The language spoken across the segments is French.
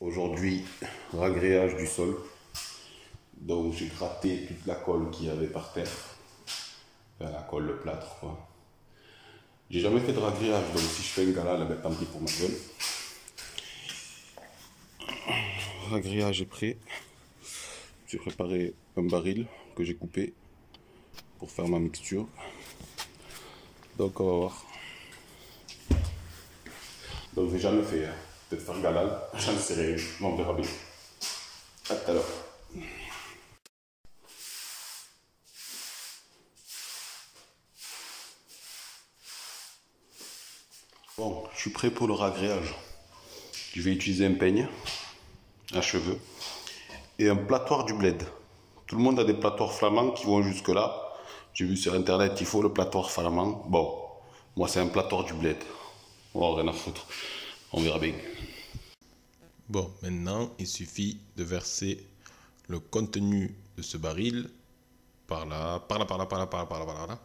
Aujourd'hui, ragréage du sol. Donc j'ai gratté toute la colle qu'il y avait par terre. Enfin, la colle, le plâtre quoi. J'ai jamais fait de ragréage, donc si je fais une gala, ben, tant pis pour ma gueule. Ragréage est prêt. J'ai préparé un baril que j'ai coupé pour faire ma mixture. Donc on va voir. Donc j'ai jamais fait, hein. Peut-être faire gala, j'en sais rien, on verra bien. À tout à l'heure. Bon, je suis prêt pour le ragréage. Je vais utiliser un peigne à cheveux et un platoir du bled. Tout le monde a des platoirs flamands qui vont jusque là. J'ai vu sur internet, il faut le platoir flamand. Bon, moi c'est un platoir du bled. Oh, rien à foutre. On verra bien. Bon, maintenant, il suffit de verser le contenu de ce baril par là, par là, par là, par là, par là, par là, par là,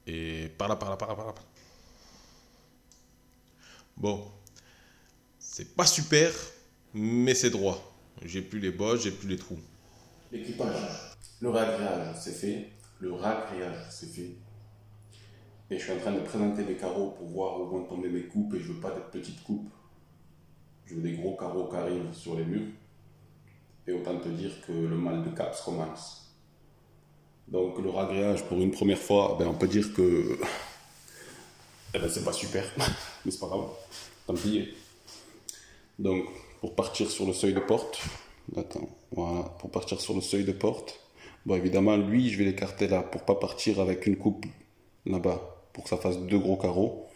et par là, par là, par là, par là. Bon, c'est pas super, mais c'est droit. J'ai plus les bosses, j'ai plus les trous. L'équipage, le ragréage c'est fait. Le ragréage c'est fait. Et je suis en train de présenter les carreaux pour voir où vont tomber mes coupes et je veux pas de petites coupes. Je veux des gros carreaux qui arrivent sur les murs. Et autant te dire que le mal de caps commence. Donc le ragréage pour une première fois, ben, on peut dire que eh ben, c'est pas super, mais c'est pas grave, tant pis. Donc pour partir sur le seuil de porte, attends, voilà, pour partir sur le seuil de porte, bon évidemment lui je vais l'écarter là pour pas partir avec une coupe là-bas, pour que ça fasse deux gros carreaux,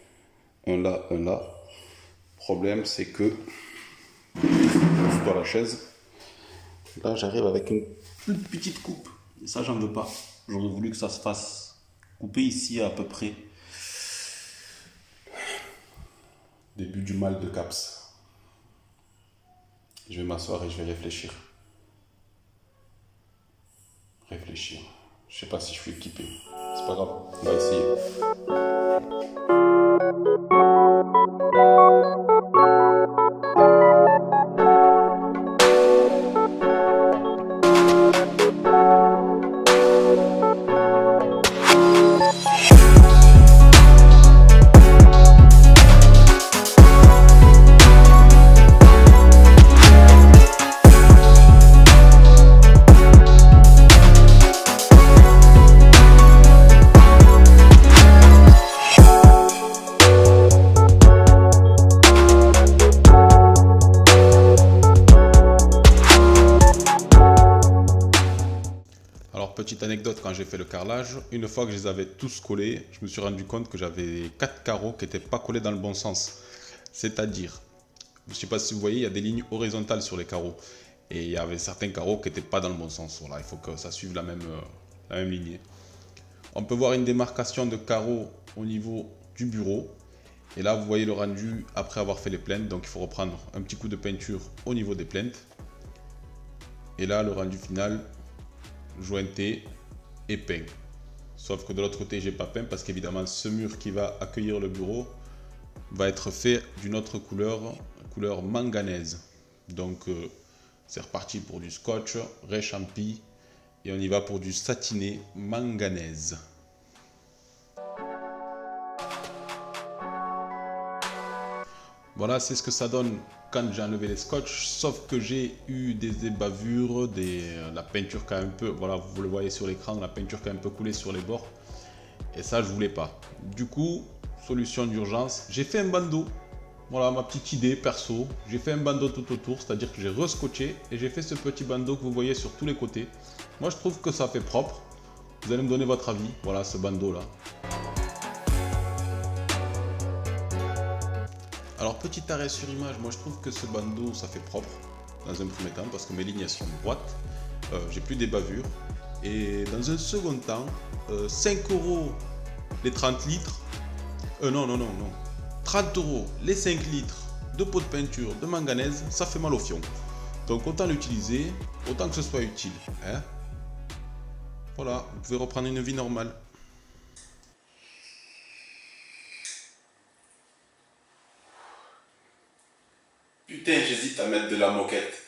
un là, un là. Problème c'est que dans la chaise, là j'arrive avec une toute petite coupe, et ça j'en veux pas. J'aurais voulu que ça se fasse couper ici à peu près début du mal de caps. Je vais m'asseoir et je vais réfléchir. Je sais pas si je suis équipé. C'est pas grave, on va essayer. Alors, petite anecdote, quand j'ai fait le carrelage, une fois que je les avais tous collés, je me suis rendu compte que j'avais 4 carreaux qui n'étaient pas collés dans le bon sens. C'est-à-dire, je ne sais pas si vous voyez, il y a des lignes horizontales sur les carreaux. Et il y avait certains carreaux qui n'étaient pas dans le bon sens. Voilà, il faut que ça suive la même lignée. On peut voir une démarcation de carreaux au niveau du bureau. Et là, vous voyez le rendu après avoir fait les plinthes. Donc, il faut reprendre un petit coup de peinture au niveau des plinthes. Et là, le rendu final, jointé et peint. Sauf que de l'autre côté, j'ai pas peint parce qu'évidemment, ce mur qui va accueillir le bureau va être fait d'une autre couleur manganèse. Donc, c'est reparti pour du scotch, réchampi et on y va pour du satiné manganèse. Voilà, c'est ce que ça donne quand j'ai enlevé les scotch, sauf que j'ai eu des bavures, la peinture qui a un peu, voilà, vous le voyez sur l'écran, la peinture qui a un peu coulé sur les bords. Et ça, je voulais pas. Du coup, solution d'urgence, j'ai fait un bandeau. Voilà ma petite idée perso. J'ai fait un bandeau tout autour, c'est-à-dire que j'ai rescotché et j'ai fait ce petit bandeau que vous voyez sur tous les côtés. Moi, je trouve que ça fait propre. Vous allez me donner votre avis. Voilà ce bandeau là. Alors, petit arrêt sur image, moi je trouve que ce bandeau ça fait propre dans un premier temps parce que mes lignes elles sont droites, j'ai plus des bavures. Et dans un second temps, 5 € les 30 litres, non, 30 € les 5 litres de pot de peinture de manganèse, ça fait mal au fion. Donc autant l'utiliser, autant que ce soit utile. Hein, voilà, vous pouvez reprendre une vie normale. Putain, j'hésite à mettre de la moquette.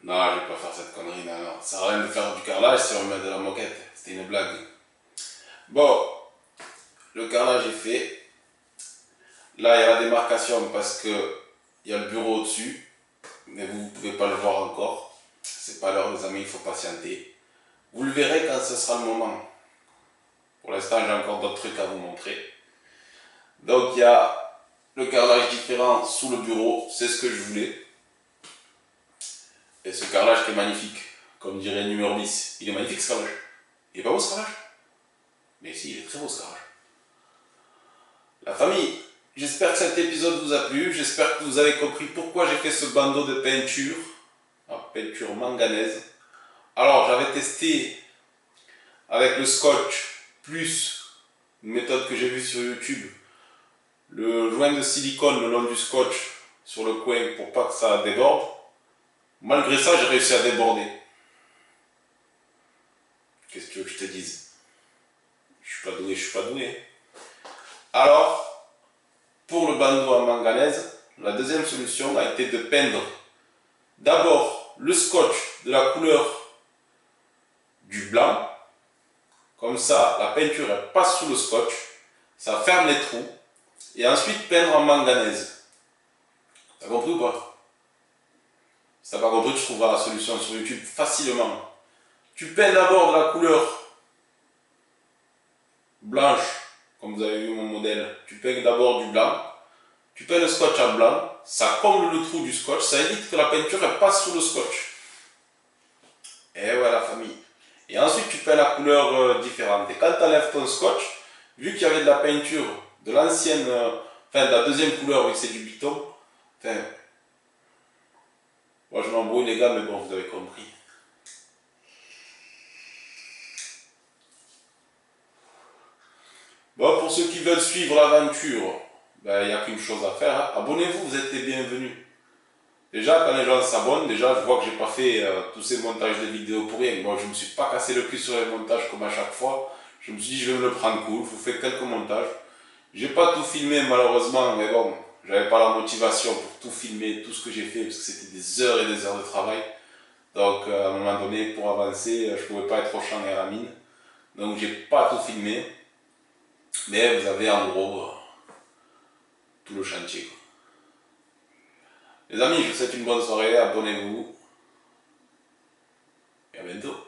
Non, je vais pas faire cette connerie, non. Ça sert à rien de faire du carrelage si on met de la moquette. C'était une blague. Bon, le carrelage est fait. Là, il y a la démarcation parce que il y a le bureau au-dessus. Mais vous ne pouvez pas le voir encore. C'est pas l'heure, les amis, il faut patienter. Vous le verrez quand ce sera le moment. Pour l'instant, j'ai encore d'autres trucs à vous montrer. Donc, il y a le carrelage différent sous le bureau. C'est ce que je voulais. Et ce carrelage qui est magnifique. Comme dirait le numéro 10. Il est magnifique ce carrelage. Il est pas beau ce carrelage? Mais si, il est très beau ce carrelage. La famille, j'espère que cet épisode vous a plu. J'espère que vous avez compris pourquoi j'ai fait ce bandeau de peinture. En peinture manganaise. Alors, j'avais testé avec le scotch plus une méthode que j'ai vue sur YouTube. Le joint de silicone le long du scotch sur le coin pour pas que ça déborde. Malgré ça, j'ai réussi à déborder. Qu'est-ce que tu veux que je te dise? Je suis pas doué, je suis pas doué. Alors, pour le bandeau en manganèse, la deuxième solution a été de peindre d'abord le scotch de la couleur du blanc. Comme ça, la peinture elle passe sous le scotch, ça ferme les trous. Et ensuite peindre en manganèse. T'as compris ou pas? Si t'as pas compris, tu trouveras la solution sur YouTube facilement. Tu peins d'abord de la couleur blanche, comme vous avez vu mon modèle. Tu peins d'abord du blanc. Tu peins le scotch en blanc. Ça comble le trou du scotch. Ça évite que la peinture elle passe sous le scotch. Et voilà, famille. Et ensuite, tu peins la couleur différente. Et quand tu enlèves ton scotch, vu qu'il y avait de la peinture de l'ancienne, enfin de la deuxième couleur, vu que c'est du biton, enfin, moi je m'embrouille les gars, mais bon, vous avez compris. Bon, pour ceux qui veulent suivre l'aventure, ben, il n'y a qu'une chose à faire. Hein. Abonnez-vous, vous êtes les bienvenus. Déjà, quand les gens s'abonnent, déjà, je vois que j'ai pas fait tous ces montages de vidéos pour rien. Moi, je me suis pas cassé le cul sur les montages comme à chaque fois. Je me suis dit, je vais me le prendre cool, je vous fais quelques montages. J'ai pas tout filmé, malheureusement, mais bon, j'avais pas la motivation pour tout filmer, tout ce que j'ai fait, parce que c'était des heures et des heures de travail. Donc, à un moment donné, pour avancer, je pouvais pas être au champ et à la mine. Donc, j'ai pas tout filmé. Mais vous avez en gros tout le chantier, quoi. Les amis, je vous souhaite une bonne soirée, abonnez-vous et à bientôt.